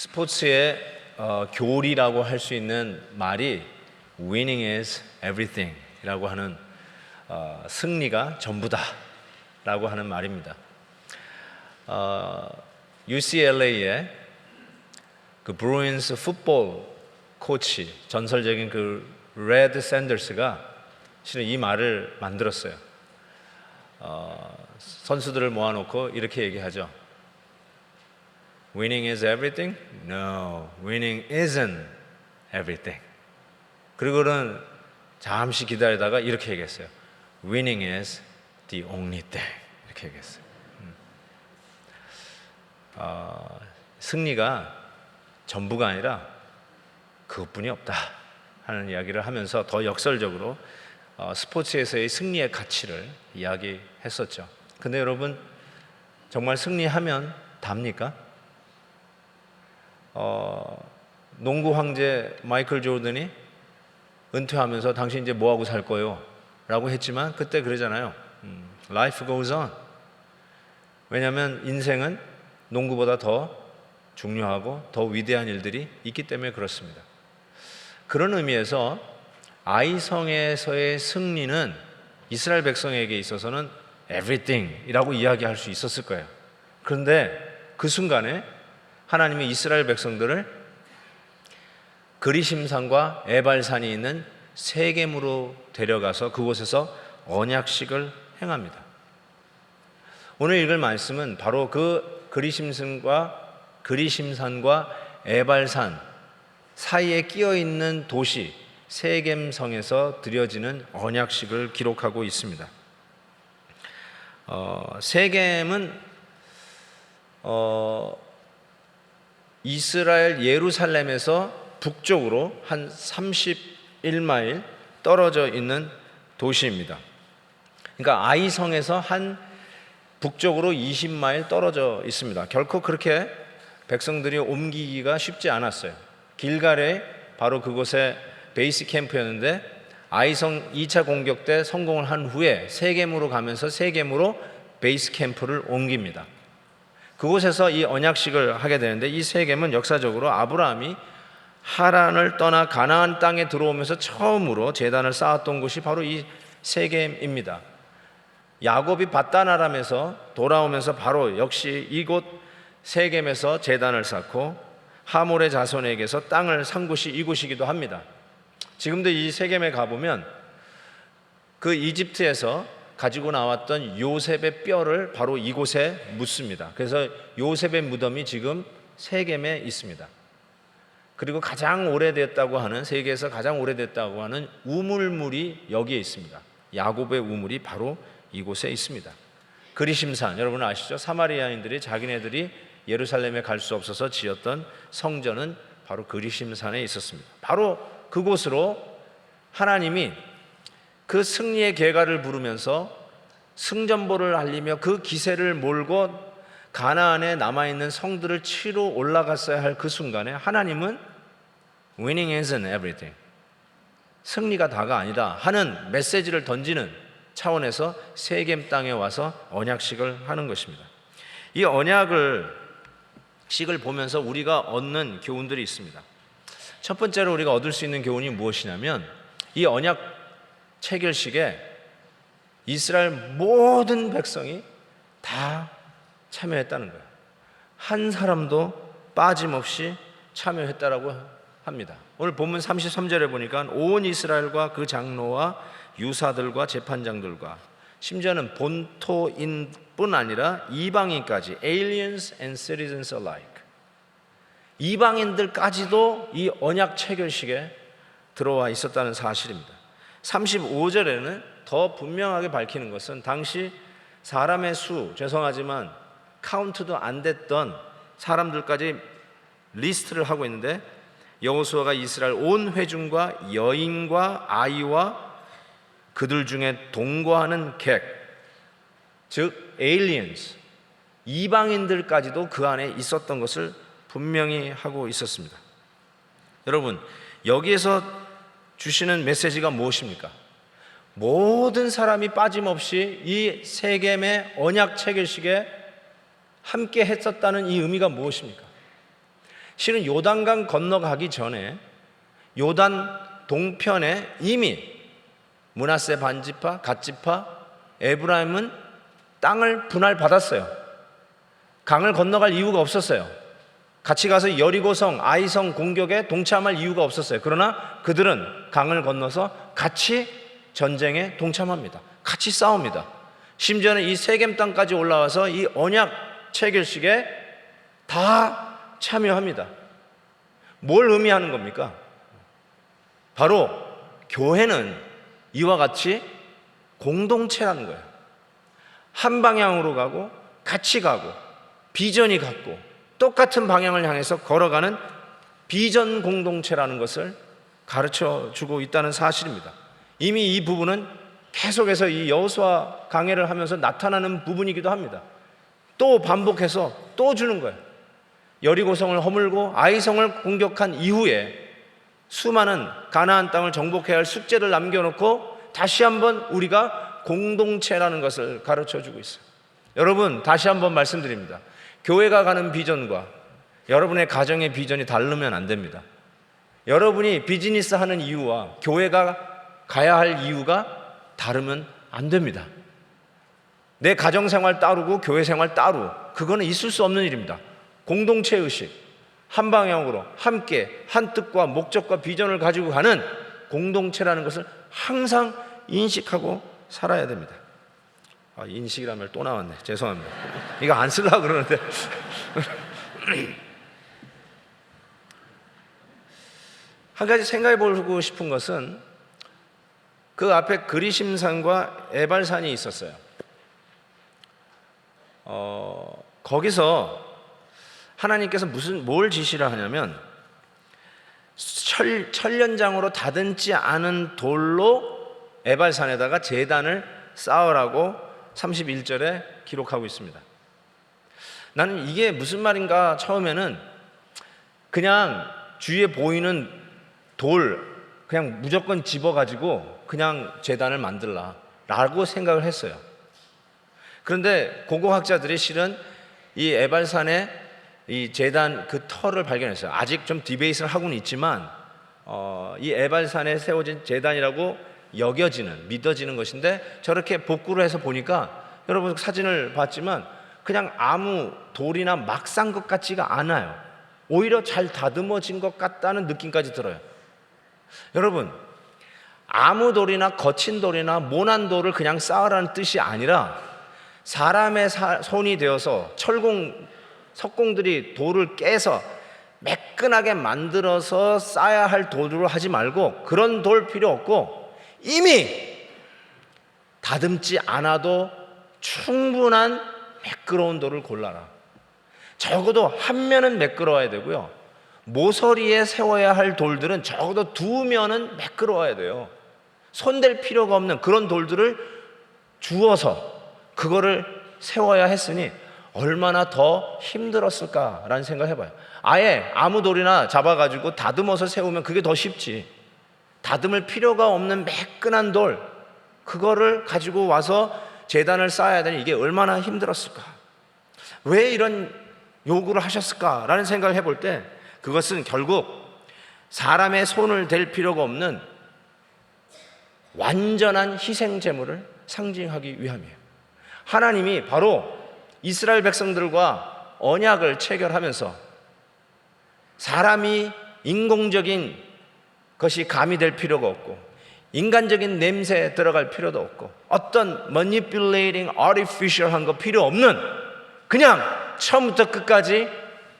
스포츠의 교리라고 할 수 있는 말이 winning is everything 이라고 하는 승리가 전부다 라고 하는 말입니다. UCLA의 그 브루인스 풋볼 코치, 전설적인 그 레드 샌더스가 실은 이 말을 만들었어요. 선수들을 모아놓고 이렇게 얘기하죠. Winning is everything? No, winning isn't everything. 그리고는 잠시 기다리다가 이렇게 얘기했어요. Winning is the only thing. 이렇게 얘기했어요. 승리가 전부가 아니라 그것뿐이 없다 하는 이야기를 하면서 더 역설적으로 스포츠에서의 승리의 가치를 이야기했었죠. 근데 여러분, 정말 승리하면 답니까? 농구 황제 마이클 조던이 은퇴하면서 당신 이제 뭐하고 살 거예요? 라고 했지만 그때 그러잖아요. Life goes on. 왜냐하면 인생은 농구보다 더 중요하고 더 위대한 일들이 있기 때문에 그렇습니다. 그런 의미에서 아이성에서의 승리는 이스라엘 백성에게 있어서는 everything 이라고 이야기할 수 있었을 거예요. 그런데 그 순간에 하나님이 이스라엘 백성들을 그리심산과 에발산이 있는 세겜으로 데려가서 그곳에서 언약식을 행합니다. 오늘 읽을 말씀은 바로 그 그리심산과 에발산 사이에 끼어 있는 도시 세겜성에서 드려지는 언약식을 기록하고 있습니다. 세겜은 이스라엘 예루살렘에서 북쪽으로 한 31마일 떨어져 있는 도시입니다. 그러니까 아이성에서 한 북쪽으로 20마일 떨어져 있습니다. 결코 그렇게 백성들이 옮기기가 쉽지 않았어요. 길갈에 바로 그곳에 베이스 캠프였는데 아이성 2차 공격 때 성공을 한 후에 세겜으로 가면서 세겜으로 베이스 캠프를 옮깁니다. 그곳에서 이 언약식을 하게 되는데 이 세겜은 역사적으로 아브라함이 하란을 떠나 가나안 땅에 들어오면서 처음으로 제단을 쌓았던 곳이 바로 이 세겜입니다. 야곱이 밧단 아람에서 돌아오면서 바로 역시 이곳 세겜에서 제단을 쌓고 하몰의 자손에게서 땅을 산 곳이 이곳이기도 합니다. 지금도 이 세겜에 가보면 그 이집트에서 가지고 나왔던 요셉의 뼈를 바로 이곳에 묻습니다. 그래서 요셉의 무덤이 지금 세겜에 있습니다. 그리고 가장 오래됐다고 하는, 세계에서 가장 오래됐다고 하는 우물물이 여기에 있습니다. 야곱의 우물이 바로 이곳에 있습니다. 그리심산, 여러분 아시죠? 사마리아인들이 자기네들이 예루살렘에 갈 수 없어서 지었던 성전은 바로 그리심산에 있었습니다. 바로 그곳으로 하나님이 그 승리의 계가를 부르면서 승전보를 알리며 그 기세를 몰고 가나안에 남아있는 성들을 치러 올라갔어야 할 그 순간에 하나님은 Winning isn't everything, 승리가 다가 아니다 하는 메시지를 던지는 차원에서 세겜 땅에 와서 언약식을 하는 것입니다. 이 언약식을 보면서 우리가 얻는 교훈들이 있습니다. 첫 번째로 우리가 얻을 수 있는 교훈이 무엇이냐면 이 언약 체결식에 이스라엘 모든 백성이 다 참여했다는 거예요. 한 사람도 빠짐없이 참여했다라고 합니다. 오늘 본문 33절에 보니까 온 이스라엘과 그 장로와 유사들과 재판장들과 심지어는 본토인뿐 아니라 이방인까지 aliens and citizens alike, 이방인들까지도 이 언약 체결식에 들어와 있었다는 사실입니다. 35절에는 더 분명하게 밝히는 것은 당시 사람의 수, 죄송하지만 카운트도 안 됐던 사람들까지 리스트를 하고 있는데 여호수아가 이스라엘 온 회중과 여인과 아이와 그들 중에 동거하는 객, 즉 aliens, 이방인들까지도 그 안에 있었던 것을 분명히 하고 있었습니다. 여러분, 여기에서 주시는 메시지가 무엇입니까? 모든 사람이 빠짐없이 이 세겜의 언약 체결식에 함께 했었다는 이 의미가 무엇입니까? 실은 요단강 건너가기 전에 요단 동편에 이미 므낫세 반지파, 갓지파, 에브라임은 땅을 분할받았어요. 강을 건너갈 이유가 없었어요. 같이 가서 여리고성, 아이성 공격에 동참할 이유가 없었어요. 그러나 그들은 강을 건너서 같이 전쟁에 동참합니다. 같이 싸웁니다. 심지어는 이 세겜 땅까지 올라와서 이 언약 체결식에 다 참여합니다. 뭘 의미하는 겁니까? 바로 교회는 이와 같이 공동체라는 거예요. 한 방향으로 가고 같이 가고 비전이 같고 똑같은 방향을 향해서 걸어가는 비전 공동체라는 것을 가르쳐 주고 있다는 사실입니다. 이미 이 부분은 계속해서 이 여호수아 강해를 하면서 나타나는 부분이기도 합니다. 또 반복해서 또 주는 거예요. 여리고성을 허물고 아이성을 공격한 이후에 수많은 가나안 땅을 정복해야 할 숙제를 남겨놓고 다시 한번 우리가 공동체라는 것을 가르쳐 주고 있어요. 여러분, 다시 한번 말씀드립니다. 교회가 가는 비전과 여러분의 가정의 비전이 다르면 안 됩니다. 여러분이 비즈니스 하는 이유와 교회가 가야 할 이유가 다르면 안 됩니다. 내 가정생활 따르고 교회생활 따로, 그거는 있을 수 없는 일입니다. 공동체 의식, 한 방향으로 함께 한 뜻과 목적과 비전을 가지고 가는 공동체라는 것을 항상 인식하고 살아야 됩니다. 인식이라는 말 또 나왔네. 죄송합니다. 이거 안 쓰려고 그러는데 한 가지 생각해 보고 싶은 것은 그 앞에 그리심산과 에발산이 있었어요. 거기서 하나님께서 뭘 지시를 하냐면 천련장으로 다듬지 않은 돌로 에발산에다가 제단을 쌓으라고 31절에 기록하고 있습니다. 나는 이게 무슨 말인가 처음에는 그냥 주위에 보이는 돌 그냥 무조건 집어가지고 그냥 제단을 만들라 라고 생각을 했어요. 그런데 고고학자들이 실은 이 에발산의 이 제단 그 터를 발견했어요. 아직 좀 디베이트를 하고는 있지만 이 에발산에 세워진 제단이라고 여겨지는, 믿어지는 것인데 저렇게 복구를 해서 보니까 여러분 사진을 봤지만 그냥 아무 돌이나 막 싼 것 같지가 않아요. 오히려 잘 다듬어진 것 같다는 느낌까지 들어요. 여러분, 아무 돌이나 거친 돌이나 모난 돌을 그냥 쌓으라는 뜻이 아니라 사람의 손이 되어서 석공들이 돌을 깨서 매끈하게 만들어서 쌓아야 할 돌로 하지 말고 그런 돌 필요 없고 이미 다듬지 않아도 충분한 매끄러운 돌을 골라라. 적어도 한 면은 매끄러워야 되고요. 모서리에 세워야 할 돌들은 적어도 두 면은 매끄러워야 돼요. 손댈 필요가 없는 그런 돌들을 주어서 그거를 세워야 했으니 얼마나 더 힘들었을까라는 생각을 해봐요. 아예 아무 돌이나 잡아가지고 다듬어서 세우면 그게 더 쉽지. 다듬을 필요가 없는 매끈한 돌, 그거를 가지고 와서 제단을 쌓아야 되니 이게 얼마나 힘들었을까. 왜 이런 요구를 하셨을까라는 생각을 해볼 때 그것은 결국 사람의 손을 댈 필요가 없는 완전한 희생 제물을 상징하기 위함이에요. 하나님이 바로 이스라엘 백성들과 언약을 체결하면서 사람이 인공적인 것이 가미될 필요가 없고 인간적인 냄새에 들어갈 필요도 없고 어떤 manipulating, artificial한 거 필요 없는 그냥 처음부터 끝까지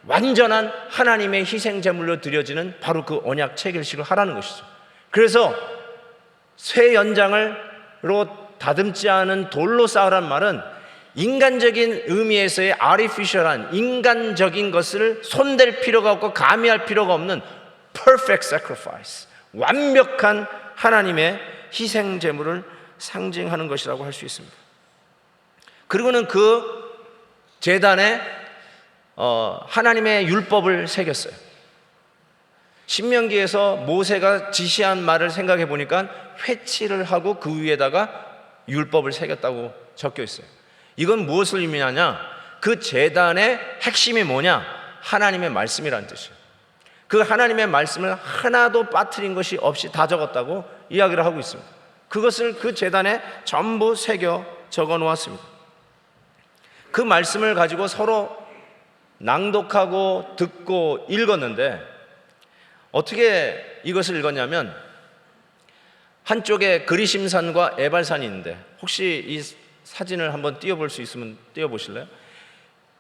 완전한 하나님의 희생 제물로 드려지는 바로 그 언약 체결식을 하라는 것이죠. 그래서 쇠 연장으로 다듬지 않은 돌로 쌓으란 말은 인간적인 의미에서의 artificial한 인간적인 것을 손댈 필요가 없고 가미할 필요가 없는 perfect sacrifice, 완벽한 하나님의 희생 제물을 상징하는 것이라고 할 수 있습니다. 그리고는 그 제단에 하나님의 율법을 새겼어요. 신명기에서 모세가 지시한 말을 생각해 보니까 회치를 하고 그 위에다가 율법을 새겼다고 적혀 있어요. 이건 무엇을 의미하냐? 그 제단의 핵심이 뭐냐? 하나님의 말씀이라는 뜻이에요. 그 하나님의 말씀을 하나도 빠뜨린 것이 없이 다 적었다고 이야기를 하고 있습니다. 그것을 그 제단에 전부 새겨 적어 놓았습니다. 그 말씀을 가지고 서로 낭독하고 듣고 읽었는데, 어떻게 이것을 읽었냐면, 한쪽에 그리심산과 에발산이 있는데, 혹시 이 사진을 한번 띄워볼 수 있으면 띄워보실래요?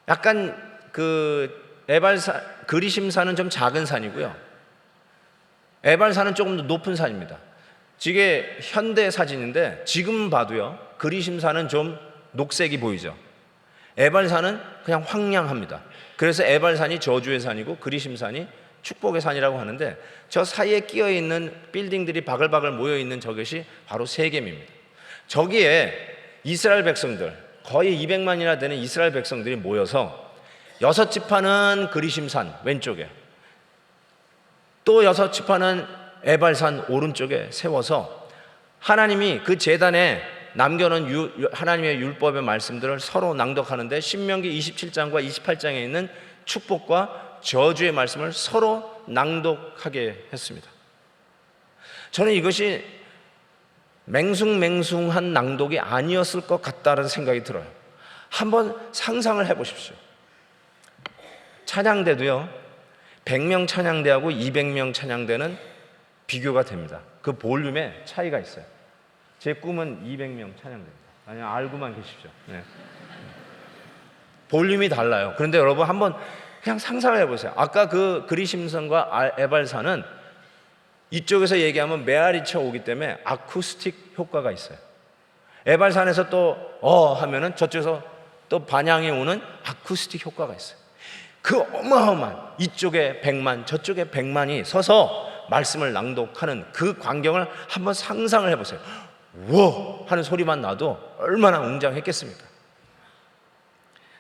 약간 그 에발산, 그리심산은 좀 작은 산이고요, 에발산은 조금 더 높은 산입니다. 이게 현대 사진인데 지금 봐도요, 그리심산은 좀 녹색이 보이죠. 에발산은 그냥 황량합니다. 그래서 에발산이 저주의 산이고 그리심산이 축복의 산이라고 하는데, 저 사이에 끼어 있는 빌딩들이 바글바글 모여 있는 저것이 바로 세겜입니다. 저기에 이스라엘 백성들, 거의 200만이나 되는 이스라엘 백성들이 모여서 6지파는 그리심산 왼쪽에, 또 6지파는 에발산 오른쪽에 세워서 하나님이 그 제단에 남겨놓은 하나님의 율법의 말씀들을 서로 낭독하는데, 신명기 27장과 28장에 있는 축복과 저주의 말씀을 서로 낭독하게 했습니다. 저는 이것이 맹숭맹숭한 낭독이 아니었을 것 같다는 생각이 들어요. 한번 상상을 해보십시오. 찬양대도요, 100명 찬양대하고 200명 찬양대는 비교가 됩니다. 그 볼륨에 차이가 있어요. 제 꿈은 200명 찬양대입니다. 그냥 알고만 계십시오. 네. 볼륨이 달라요. 그런데 여러분 한번 그냥 상상을 해보세요. 아까 그 그리심산과 에발산은 이쪽에서 얘기하면 메아리 쳐 오기 때문에 아쿠스틱 효과가 있어요. 에발산에서 또 하면은 저쪽에서 또 반향이 오는 아쿠스틱 효과가 있어요. 그 어마어마한, 이쪽에 100만 저쪽에 100만이 서서 말씀을 낭독하는 그 광경을 한번 상상을 해보세요. 우와 하는 소리만 나도 얼마나 웅장했겠습니까?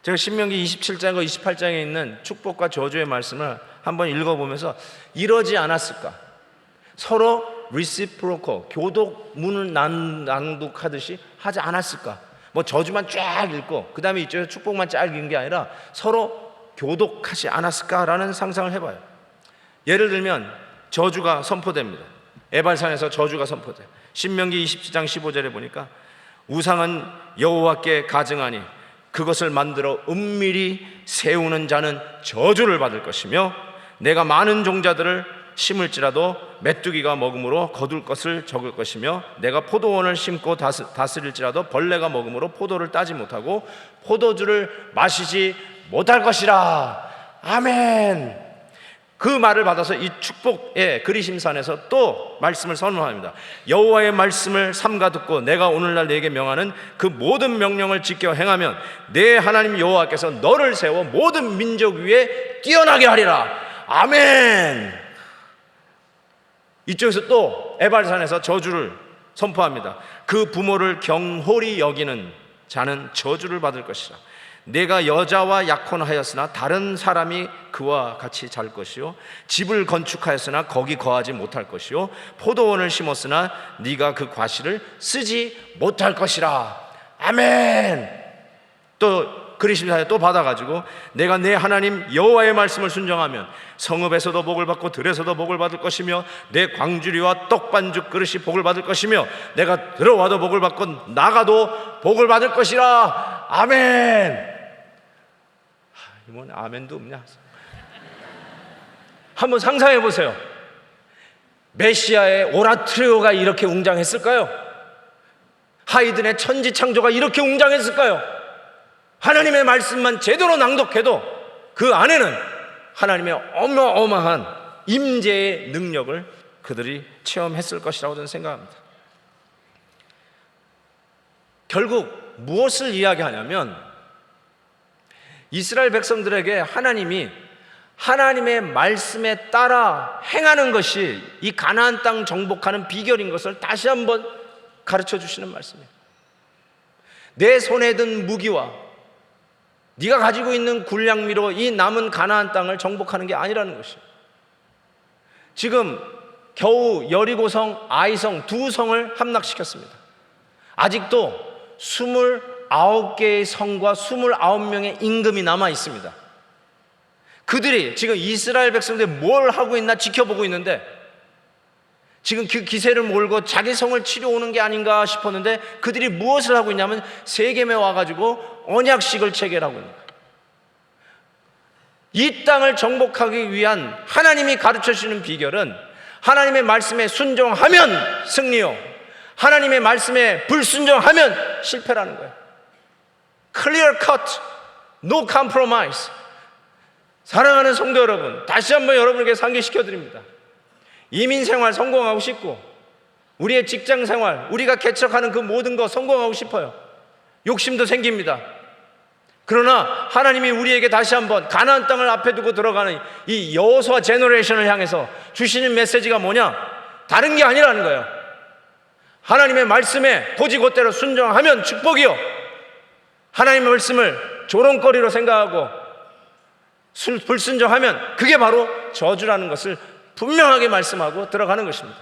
제가 신명기 27장과 28장에 있는 축복과 저주의 말씀을 한번 읽어보면서 이러지 않았을까? 서로 reciprocal, 교독문을 낭독하듯이 하지 않았을까? 뭐 저주만 쫙 읽고 그 다음에 이쪽에 축복만 쫙 읽은 게 아니라 서로 교독하지 않았을까라는 상상을 해봐요. 예를 들면 저주가 선포됩니다. 에발산에서 저주가 선포돼. 신명기 27장 15절에 보니까 우상은 여호와께 가증하니 그것을 만들어 은밀히 세우는 자는 저주를 받을 것이며, 내가 많은 종자들을 심을지라도 메뚜기가 먹음으로 거둘 것을 적을 것이며, 내가 포도원을 심고 다스릴지라도 벌레가 먹음으로 포도를 따지 못하고 포도주를 마시지 못할 것이라. 아멘. 그 말을 받아서 이 축복의 그리심산에서 또 말씀을 선언합니다. 여호와의 말씀을 삼가 듣고 내가 오늘날 네게 명하는 그 모든 명령을 지켜 행하면 내 하나님 여호와께서 너를 세워 모든 민족 위에 뛰어나게 하리라. 아멘. 이쪽에서 또 에발산에서 저주를 선포합니다. 그 부모를 경홀히 여기는 자는 저주를 받을 것이라. 내가 여자와 약혼하였으나 다른 사람이 그와 같이 잘 것이요, 집을 건축하였으나 거기 거하지 못할 것이요, 포도원을 심었으나 네가 그 과실을 쓰지 못할 것이라. 아멘. 또 그리심산에 또 받아가지고 내가 내 하나님 여호와의 말씀을 순종하면 성읍에서도 복을 받고 들에서도 복을 받을 것이며, 내 광주리와 떡반죽 그릇이 복을 받을 것이며, 내가 들어와도 복을 받고 나가도 복을 받을 것이라. 아멘. 이건 아멘도 없냐? 한번 상상해 보세요. 메시아의 오라트리오가 이렇게 웅장했을까요? 하이든의 천지창조가 이렇게 웅장했을까요? 하나님의 말씀만 제대로 낭독해도 그 안에는 하나님의 어마어마한 임재의 능력을 그들이 체험했을 것이라고 저는 생각합니다. 결국 무엇을 이야기하냐면, 이스라엘 백성들에게 하나님이 하나님의 말씀에 따라 행하는 것이 이 가나안 땅 정복하는 비결인 것을 다시 한번 가르쳐 주시는 말씀이에요. 내 손에 든 무기와 네가 가지고 있는 군량미로 이 남은 가나안 땅을 정복하는 게 아니라는 것이에요. 지금 겨우 여리고성, 아이성 두 성을 함락시켰습니다. 아직도 29개의 성과 29명의 임금이 남아 있습니다. 그들이 지금 이스라엘 백성들이 뭘 하고 있나 지켜보고 있는데, 지금 그 기세를 몰고 자기 성을 치러 오는 게 아닌가 싶었는데, 그들이 무엇을 하고 있냐면 세겜에 와가지고 언약식을 체결하고 있는 거예요. 이 땅을 정복하기 위한 하나님이 가르쳐 주시는 비결은 하나님의 말씀에 순종하면 승리요, 하나님의 말씀에 불순종하면 실패라는 거예요. Clear cut, no compromise. 사랑하는 성도 여러분, 다시 한번 여러분에게 상기시켜 드립니다. 이민 생활 성공하고 싶고, 우리의 직장 생활, 우리가 개척하는 그 모든 거 성공하고 싶어요. 욕심도 생깁니다. 그러나 하나님이 우리에게 다시 한번 가나안 땅을 앞에 두고 들어가는 이 여호수아 제너레이션을 향해서 주시는 메시지가 뭐냐? 다른 게 아니라는 거예요. 하나님의 말씀에 고지곳대로 순종하면 축복이요, 하나님의 말씀을 조롱거리로 생각하고 불순종하면 그게 바로 저주라는 것을 분명하게 말씀하고 들어가는 것입니다.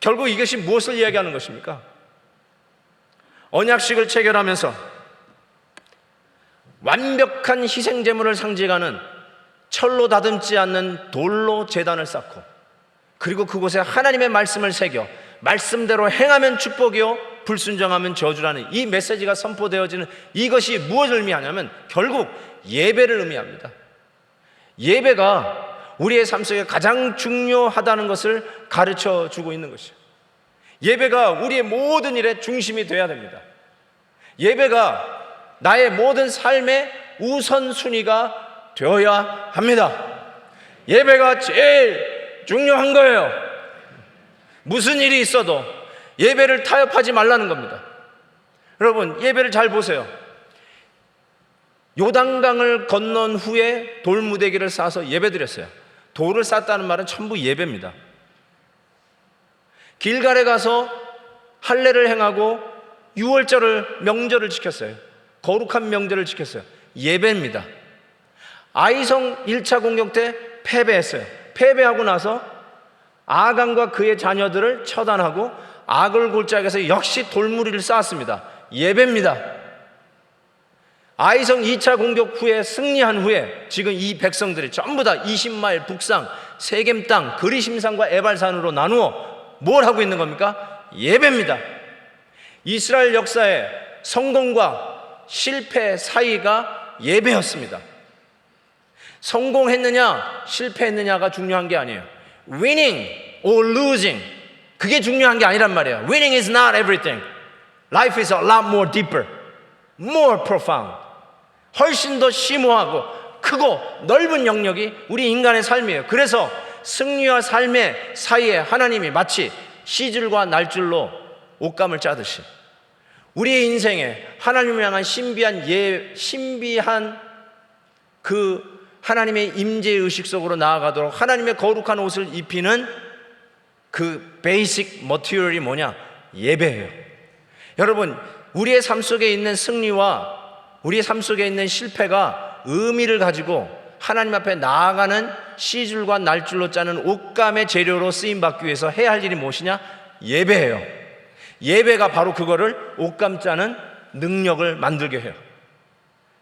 결국 이것이 무엇을 이야기하는 것입니까? 언약식을 체결하면서 완벽한 희생제물을 상징하는 철로 다듬지 않는 돌로 제단을 쌓고, 그리고 그곳에 하나님의 말씀을 새겨 말씀대로 행하면 축복이요 불순종하면 저주라는 이 메시지가 선포되어지는 이것이 무엇을 의미하냐면 결국 예배를 의미합니다. 예배가 우리의 삶 속에 가장 중요하다는 것을 가르쳐 주고 있는 것이죠. 예배가 우리의 모든 일의 중심이 되어야 됩니다. 예배가 나의 모든 삶의 우선순위가 되어야 합니다. 예배가 제일 중요한 거예요. 무슨 일이 있어도 예배를 타협하지 말라는 겁니다. 여러분, 예배를 잘 보세요. 요단강을 건넌 후에 돌무대기를 쌓아서 예배드렸어요. 돌을 쌓았다는 말은 전부 예배입니다. 길갈에 가서 할례를 행하고 유월절을, 명절을 지켰어요. 거룩한 명절을 지켰어요. 예배입니다. 아이성 1차 공격 때 패배했어요. 패배하고 나서 아간과 그의 자녀들을 처단하고 악을 골짜기에서 역시 돌무리를 쌓았습니다. 예배입니다. 아이성 2차 공격 후에 승리한 후에 지금 이 백성들이 전부 다 20마일 북상 세겜 땅 그리심산과 에발산으로 나누어 뭘 하고 있는 겁니까? 예배입니다. 이스라엘 역사의 성공과 실패 사이가 예배였습니다. 성공했느냐 실패했느냐가 중요한 게 아니에요. Winning or losing, 그게 중요한 게 아니란 말이에요. Winning is not everything. Life is a lot more deeper, more profound. 훨씬 더 심오하고 크고 넓은 영역이 우리 인간의 삶이에요. 그래서 승리와 삶의 사이에 하나님이 마치 시줄과 날줄로 옷감을 짜듯이 우리의 인생에 하나님을 향한 신비한 그 하나님의 임재 의식 속으로 나아가도록 하나님의 거룩한 옷을 입히는 그 베이직 머티리얼이 뭐냐? 예배예요. 여러분, 우리의 삶 속에 있는 승리와 우리의 삶 속에 있는 실패가 의미를 가지고 하나님 앞에 나아가는 시줄과 날줄로 짜는 옷감의 재료로 쓰임받기 위해서 해야 할 일이 무엇이냐? 예배예요. 예배가 바로 그거를 옷감 짜는 능력을 만들게 해요.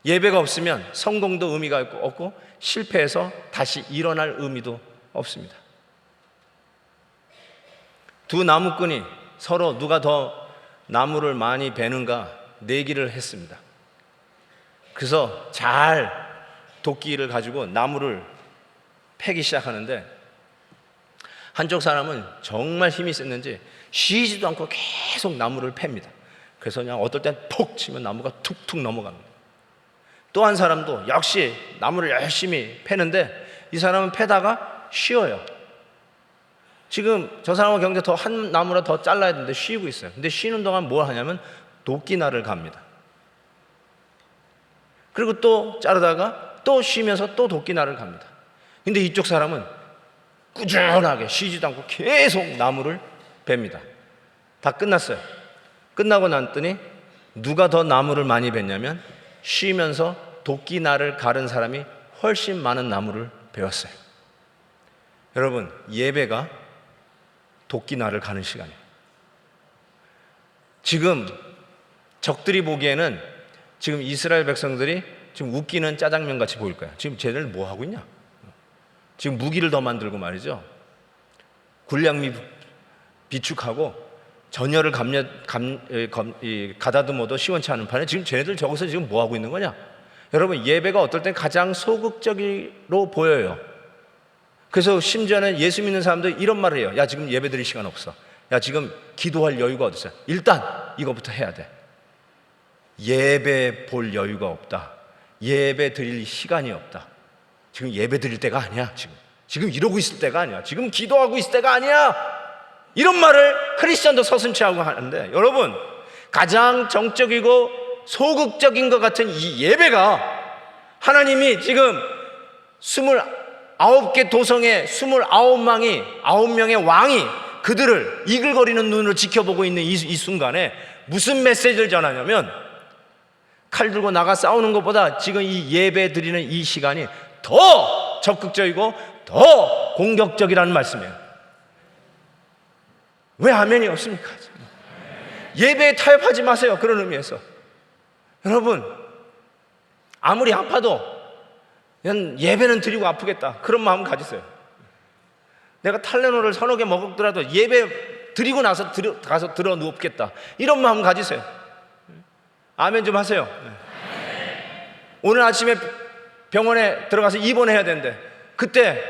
예배가 없으면 성공도 의미가 없고 실패해서 다시 일어날 의미도 없습니다. 두 나무꾼이 서로 누가 더 나무를 많이 베는가 내기를 했습니다. 그래서 잘 도끼를 가지고 나무를 패기 시작하는데 한쪽 사람은 정말 힘이 셌는지 쉬지도 않고 계속 나무를 팹니다. 그래서 그냥 어떨 땐 톡 치면 나무가 툭툭 넘어갑니다. 또 한 사람도 역시 나무를 열심히 패는데 이 사람은 패다가 쉬어요. 지금 저 사람과 경제 더 한 나무라 더 잘라야 되는데 쉬고 있어요. 근데 쉬는 동안 뭘 하냐면 도끼날을 갑니다. 그리고 또 자르다가 또 쉬면서 또 도끼날을 갑니다. 근데 이쪽 사람은 꾸준하게 쉬지도 않고 계속 나무를 뱁니다. 다 끝났어요. 끝나고 났더니 누가 더 나무를 많이 뱄냐면 쉬면서 도끼날을 가른 사람이 훨씬 많은 나무를 베었어요. 여러분, 예배가 도끼날을 가는 시간이에요. 지금 적들이 보기에는 지금 이스라엘 백성들이 지금 웃기는 짜장면 같이 보일 거야. 지금 쟤들 뭐 하고 있냐? 지금 무기를 더 만들고 말이죠. 군량 및 비축하고 전열을 가다듬어도 시원치 않은 판에 지금 쟤네들 저기서 지금 뭐 하고 있는 거냐? 여러분, 예배가 어떨 땐 가장 소극적으로 보여요. 그래서 심지어는 예수 믿는 사람들 이런 말을 해요. 야, 지금 예배 드릴 시간 없어. 야, 지금 기도할 여유가 어딨어? 일단 이거부터 해야 돼. 예배 볼 여유가 없다. 예배 드릴 시간이 없다. 지금 예배 드릴 때가 아니야. 지금 이러고 있을 때가 아니야. 지금 기도하고 있을 때가 아니야. 이런 말을 크리스천도 서슴지 않고 하는데, 여러분, 가장 정적이고 소극적인 것 같은 이 예배가 하나님이 지금 29개 도성의 29명의 왕이 그들을 이글거리는 눈으로 지켜보고 있는 이 순간에 무슨 메시지를 전하냐면, 칼 들고 나가 싸우는 것보다 지금 이 예배 드리는 이 시간이 더 적극적이고 더 공격적이라는 말씀이에요. 왜 아멘이 없습니까? 예배에 타협하지 마세요. 그런 의미에서 여러분, 아무리 아파도 그냥 예배는 드리고 아프겠다, 그런 마음 가지세요. 내가 탈레놀을 서너 개 먹더라도 예배 드리고 나서 가서 들어 누웠겠다, 이런 마음 가지세요. 아멘 좀 하세요. 오늘 아침에 병원에 들어가서 입원해야 되는데 그때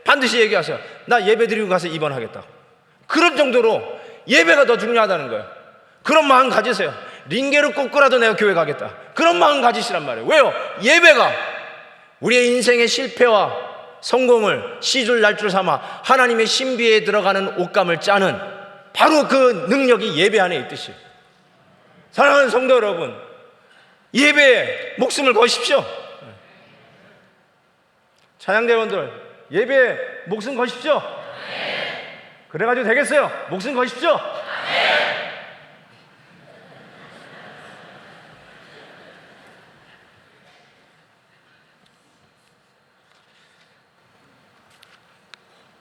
반드시 얘기하세요. 나 예배 드리고 가서 입원하겠다. 그런 정도로 예배가 더 중요하다는 거예요. 그런 마음 가지세요. 링게를 꽂고라도 내가 교회 가겠다, 그런 마음 가지시란 말이에요. 왜요? 예배가 우리의 인생의 실패와 성공을 시줄 날줄 삼아 하나님의 신비에 들어가는 옷감을 짜는 바로 그 능력이 예배 안에 있듯이, 사랑하는 성도 여러분, 예배에 목숨을 거십시오. 찬양대원들, 예배에 목숨 거십시오. 그래가지고 되겠어요. 목숨 거십시오.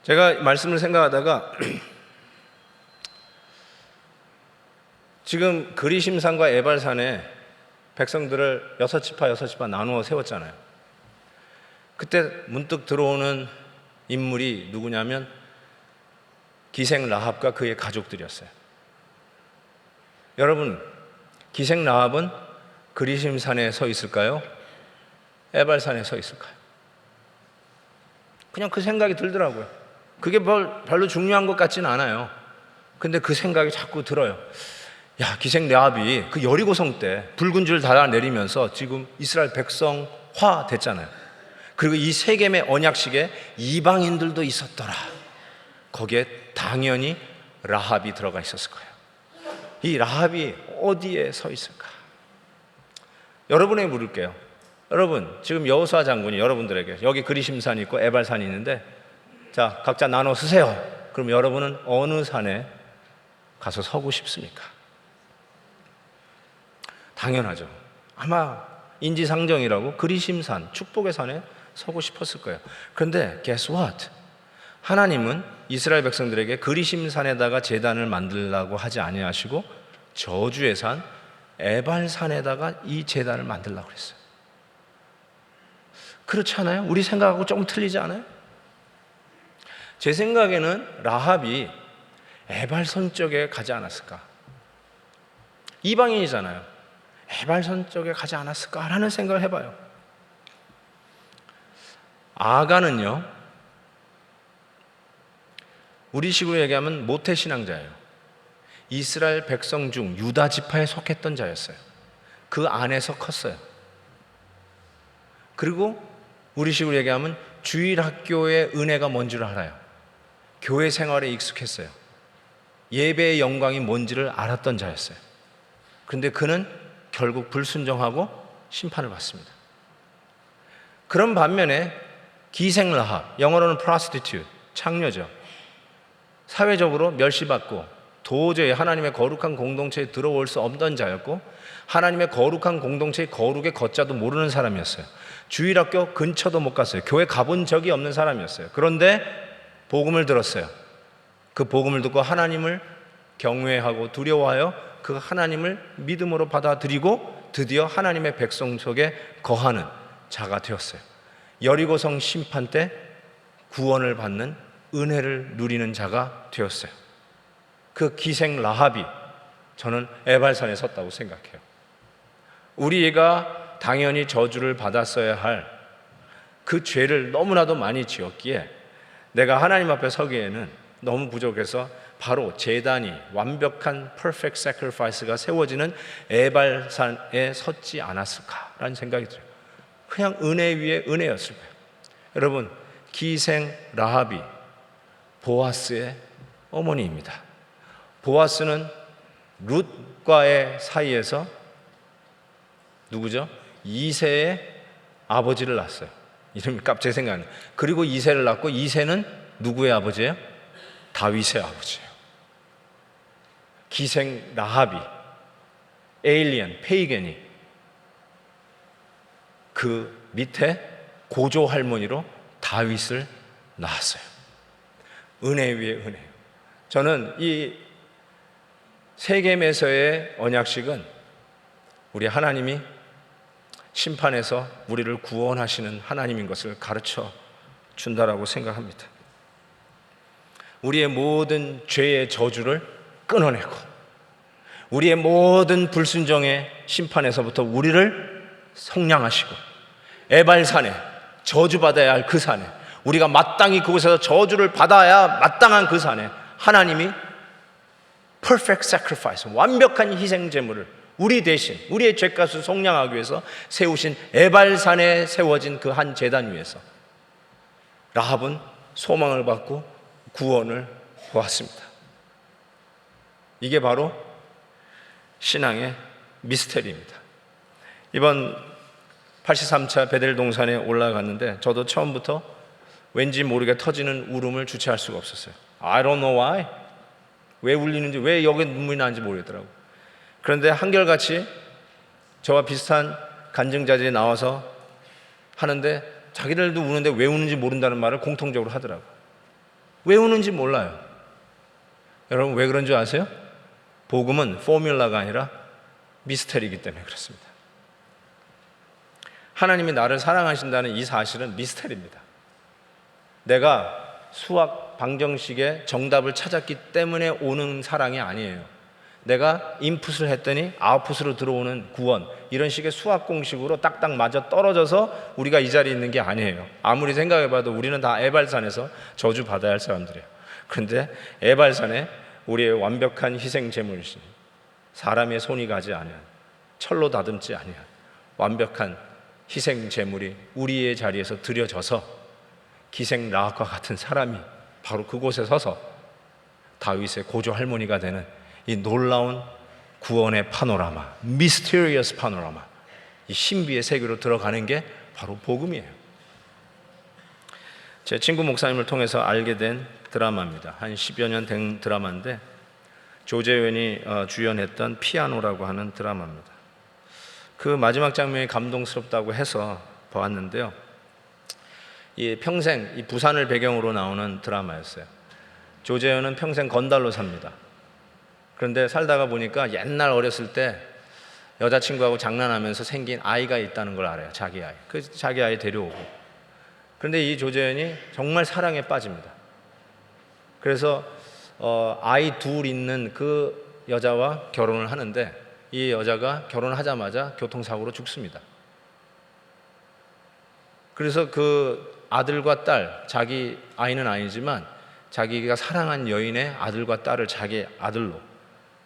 제가 말씀을 생각하다가 지금 그리심산과 에발산에 백성들을 6지파 나누어 세웠잖아요. 그때 문득 들어오는 인물이 누구냐면 기생 라합과 그의 가족들이었어요. 여러분, 기생 라합은 그리심산에 서 있을까요? 에발산에 서 있을까요? 그냥 그 생각이 들더라고요. 그게 별로 중요한 것 같지는 않아요. 근데 그 생각이 자꾸 들어요. 야, 기생 라합이 그 여리고성 때 붉은 줄 달아 내리면서 지금 이스라엘 백성화 됐잖아요. 그리고 이 세겜의 언약식에 이방인들도 있었더라. 거기에 당연히 라합이 들어가 있었을 거예요. 이 라합이 어디에 서 있을까? 여러분에게 물을게요. 여러분, 지금 여호수아 장군이 여러분들에게 여기 그리심산이 있고 에발산이 있는데, 자, 각자 나눠 쓰세요. 그럼 여러분은 어느 산에 가서 서고 싶습니까? 당연하죠. 아마 인지상정이라고 그리심산, 축복의 산에 서고 싶었을 거예요. 그런데 guess what? 하나님은 이스라엘 백성들에게 그리심산에다가 제단을 만들라고 하지 아니하시고 저주의 산 에발산에다가 이 제단을 만들라고 그랬어요. 그렇지 않아요? 우리 생각하고 조금 틀리지 않아요? 제 생각에는 라합이 에발산 쪽에 가지 않았을까? 이방인이잖아요. 에발산 쪽에 가지 않았을까라는 생각을 해봐요. 아간은요, 우리식으로 얘기하면 모태신앙자예요. 이스라엘 백성 중 유다 지파에 속했던 자였어요. 그 안에서 컸어요. 그리고 우리식으로 얘기하면 주일학교의 은혜가 뭔 줄 알아요. 교회 생활에 익숙했어요. 예배의 영광이 뭔지를 알았던 자였어요. 그런데 그는 결국 불순종하고 심판을 받습니다. 그런 반면에 기생 라합, 영어로는 prostitute, 창녀죠. 사회적으로 멸시받고 도저히 하나님의 거룩한 공동체에 들어올 수 없던 자였고, 하나님의 거룩한 공동체의 거룩의 걷자도 모르는 사람이었어요. 주일학교 근처도 못 갔어요. 교회 가본 적이 없는 사람이었어요. 그런데 복음을 들었어요. 그 복음을 듣고 하나님을 경외하고 두려워하여 그 하나님을 믿음으로 받아들이고 드디어 하나님의 백성 속에 거하는 자가 되었어요. 여리고성 심판 때 구원을 받는 은혜를 누리는 자가 되었어요. 그 기생 라합이 저는 에발산에 섰다고 생각해요. 우리가 당연히 저주를 받았어야 할 그 죄를 너무나도 많이 지었기에 내가 하나님 앞에 서기에는 너무 부족해서 바로 제단이 완벽한 perfect sacrifice가 세워지는 에발산에 섰지 않았을까라는 생각이 들어요. 그냥 은혜 위에 은혜였을 거예요. 여러분, 기생 라합이 보아스의 어머니입니다. 보아스는 룻과의 사이에서 누구죠? 이새의 아버지를 낳았어요. 이름이 갑자기 생각나요. 그리고 이새를 낳고 이새는 누구의 아버지예요? 다윗의 아버지예요. 기생 라합이 에일리언, 페이겐이 그 밑에 고조 할머니로 다윗을 낳았어요. 은혜 위에 은혜예요. 저는 이 세겜에서의 언약식은 우리 하나님이 심판에서 우리를 구원하시는 하나님인 것을 가르쳐 준다라고 생각합니다. 우리의 모든 죄의 저주를 끊어내고 우리의 모든 불순종의 심판에서부터 우리를 속량하시고 에발산에 저주받아야 할 그 산에 우리가 마땅히 그곳에서 저주를 받아야 마땅한 그 산에 하나님이 perfect sacrifice, 완벽한 희생 제물을 우리 대신 우리의 죄값을 속량하기 위해서 세우신 에발산에 세워진 그 한 제단 위에서 라합은 소망을 받고 구원을 보았습니다. 이게 바로 신앙의 미스터리입니다. 이번 83차 베델 동산에 올라갔는데 저도 처음부터 왠지 모르게 터지는 울음을 주체할 수가 없었어요. I don't know why. 왜 울리는지, 왜 여기 눈물이 나는지 모르겠더라고요. 그런데 한결같이 저와 비슷한 간증자들이 나와서 하는데 자기들도 우는데 왜 우는지 모른다는 말을 공통적으로 하더라고요. 왜 우는지 몰라요. 여러분, 왜 그런 줄 아세요? 복음은 포뮬라가 아니라 미스터리이기 때문에 그렇습니다. 하나님이 나를 사랑하신다는 이 사실은 미스터리입니다. 내가 수학 방정식의 정답을 찾았기 때문에 오는 사랑이 아니에요. 내가 인풋을 했더니 아웃풋으로 들어오는 구원, 이런 식의 수학 공식으로 딱딱 맞아 떨어져서 우리가 이 자리에 있는 게 아니에요. 아무리 생각해봐도 우리는 다 에발산에서 저주 받아야 할 사람들이에요. 그런데 에발산에 우리의 완벽한 희생 제물이신, 사람의 손이 가지 아니한, 철로 다듬지 아니한 완벽한 희생 제물이 우리의 자리에서 드려져서 기생 라합과 같은 사람이 바로 그곳에 서서 다윗의 고조 할머니가 되는 이 놀라운 구원의 파노라마, 미스테리어스 파노라마, 이 신비의 세계로 들어가는 게 바로 복음이에요. 제 친구 목사님을 통해서 알게 된 드라마입니다. 한 10여 년 된 드라마인데 조재현이 주연했던 피아노라고 하는 드라마입니다. 그 마지막 장면이 감동스럽다고 해서 보았는데요. 이 평생 이 부산을 배경으로 나오는 드라마였어요. 조재현은 평생 건달로 삽니다. 그런데 살다가 보니까 옛날 어렸을 때 여자친구하고 장난하면서 생긴 아이가 있다는 걸 알아요. 자기 아이. 그 자기 아이 데려오고. 그런데 이 조재현이 정말 사랑에 빠집니다. 그래서 아이 둘 있는 그 여자와 결혼을 하는데 이 여자가 결혼하자마자 교통사고로 죽습니다. 그래서 그 아들과 딸, 자기 아이는 아니지만 자기가 사랑한 여인의 아들과 딸을 자기 아들로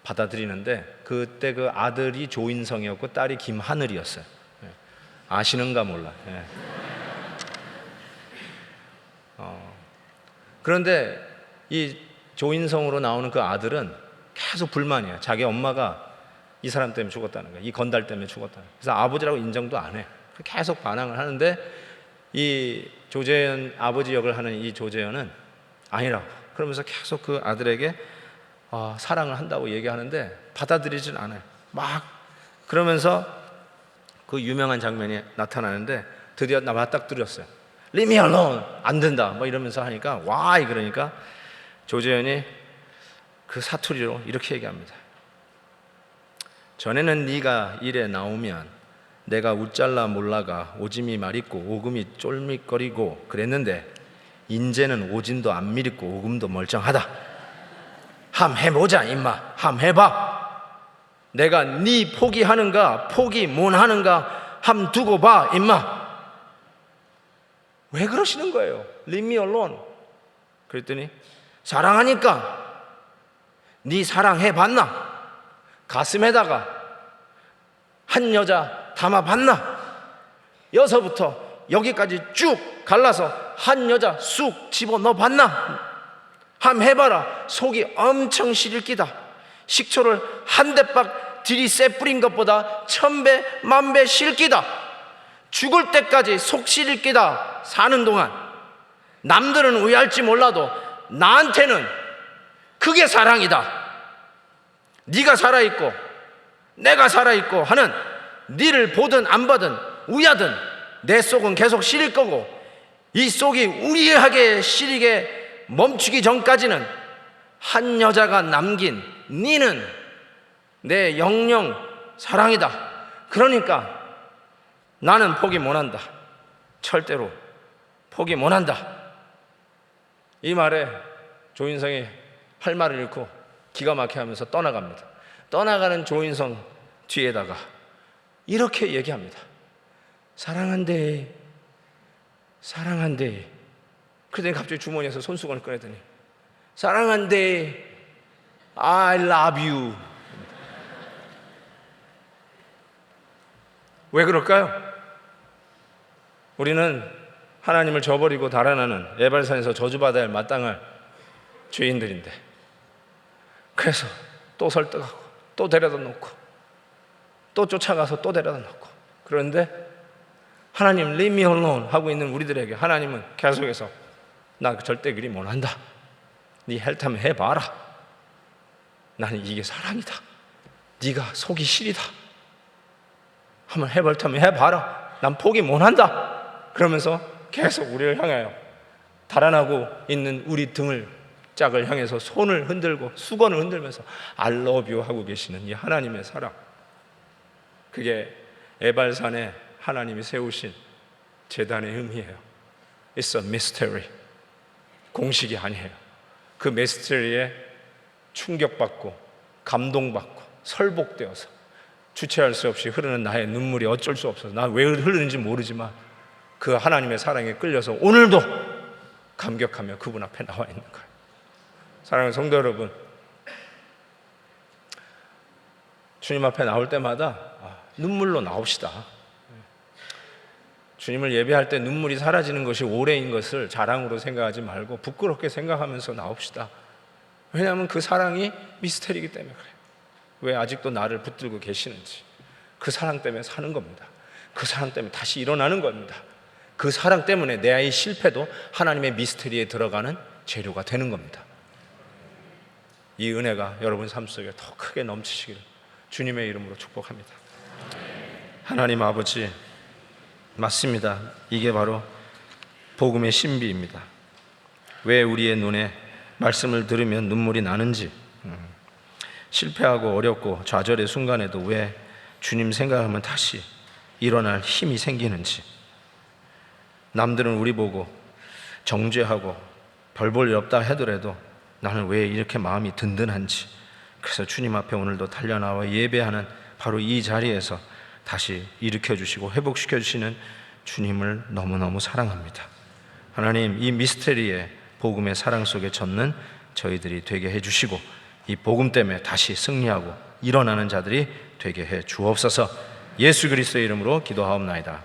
받아들이는데 그때 그 아들이 조인성이었고 딸이 김하늘이었어요. 아시는가 몰라. 그런데 이 조인성으로 나오는 그 아들은 계속 불만이에요. 자기 엄마가 이 사람 때문에 죽었다는 거예요. 이 건달 때문에 죽었다는 거예요. 그래서 아버지라고 인정도 안 해요. 계속 반항을 하는데 이 조재현 아버지 역을 하는 이 조재현은 아니라고 그러면서 계속 그 아들에게 사랑을 한다고 얘기하는데 받아들이진 않아요. 막 그러면서 그 유명한 장면이 나타나는데 드디어 나 맞닥뜨렸어요. Leave me alone. 안 된다. 뭐 이러면서 하니까 why 그러니까 조재현이 그 사투리로 이렇게 얘기합니다. 전에는 네가 일에 나오면 내가 웃잘라 몰라가 오짐이 말있고 오금이 쫄밋거리고 그랬는데 인제는 오진도 안 미립고 오금도 멀쩡하다. 함 해보자 임마. 함 해봐. 내가 네 포기하는가 포기 못 하는가 함 두고 봐 임마. 왜 그러시는 거예요? Leave me alone. 그랬더니 사랑하니까. 네 사랑해봤나? 가슴에다가 한 여자 담아봤나? 여기서부터 여기까지 쭉 갈라서 한 여자 쑥 집어넣어봤나? 함 해봐라. 속이 엄청 시릴 끼다. 식초를 한 대박 들이쎄 뿌린 것보다 1000배 만배 시릴 끼다. 죽을 때까지 속 시릴 끼다. 사는 동안 남들은 의아할지 몰라도 나한테는 그게 사랑이다. 네가 살아있고 내가 살아있고 하는, 네를 보든 안 보든 우야든 내 속은 계속 시릴 거고, 이 속이 우리하게 시리게 멈추기 전까지는 한 여자가 남긴 네는 내 영영 사랑이다. 그러니까 나는 포기 못한다. 절대로 포기 못한다. 이 말에 조인성이 할 말을 잃고 기가 막혀 하면서 떠나갑니다. 떠나가는 조인성 뒤에다가 이렇게 얘기합니다. 사랑한대, 사랑한대. 그러더니 갑자기 주머니에서 손수건을 꺼내더니 사랑한대, I love you. 왜 그럴까요? 우리는 하나님을 저버리고 달아나는 에발산에서 저주받아야 할 마땅할 죄인들인데, 그래서 또 설득하고 또 데려다 놓고 또 쫓아가서 또 데려다 놓고, 그런데 하나님 leave me alone 하고 있는 우리들에게 하나님은 계속해서 나 절대 그리 못한다. 네 헬타면 해봐라. 나는 이게 사랑이다. 네가 속이 시리다. 한번 해볼타면 해봐라. 난 포기 못한다. 그러면서 계속 우리를 향하여 달아나고 있는 우리 등을 짝을 향해서 손을 흔들고 수건을 흔들면서 I love you 하고 계시는 이 하나님의 사랑, 그게 에발산에 하나님이 세우신 제단의 의미예요. It's a mystery. 공식이 아니에요. 그 미스터리에 충격받고 감동받고 설복되어서 주체할 수 없이 흐르는 나의 눈물이 어쩔 수 없어서, 나 왜 흐르는지 모르지만 그 하나님의 사랑에 끌려서 오늘도 감격하며 그분 앞에 나와 있는 거예요. 사랑하는 성도 여러분, 주님 앞에 나올 때마다 눈물로 나옵시다. 주님을 예배할 때 눈물이 사라지는 것이 오래인 것을 자랑으로 생각하지 말고 부끄럽게 생각하면서 나옵시다. 왜냐하면 그 사랑이 미스터리이기 때문에 그래요. 왜 아직도 나를 붙들고 계시는지. 그 사랑 때문에 사는 겁니다. 그 사랑 때문에 다시 일어나는 겁니다. 그 사랑 때문에 내 아이의 실패도 하나님의 미스터리에 들어가는 재료가 되는 겁니다. 이 은혜가 여러분 삶 속에 더 크게 넘치시기를 주님의 이름으로 축복합니다. 하나님 아버지, 맞습니다. 이게 바로 복음의 신비입니다. 왜 우리의 눈에 말씀을 들으면 눈물이 나는지, 실패하고 어렵고 좌절의 순간에도 왜 주님 생각하면 다시 일어날 힘이 생기는지, 남들은 우리 보고 정죄하고 별 볼 일 없다 하더라도 나는 왜 이렇게 마음이 든든한지, 그래서 주님 앞에 오늘도 달려나와 예배하는 바로 이 자리에서 다시 일으켜주시고 회복시켜주시는 주님을 너무너무 사랑합니다. 하나님, 이 미스테리의 복음의 사랑 속에 젖는 저희들이 되게 해주시고 이 복음 때문에 다시 승리하고 일어나는 자들이 되게 해 주옵소서. 예수 그리스도의 이름으로 기도하옵나이다.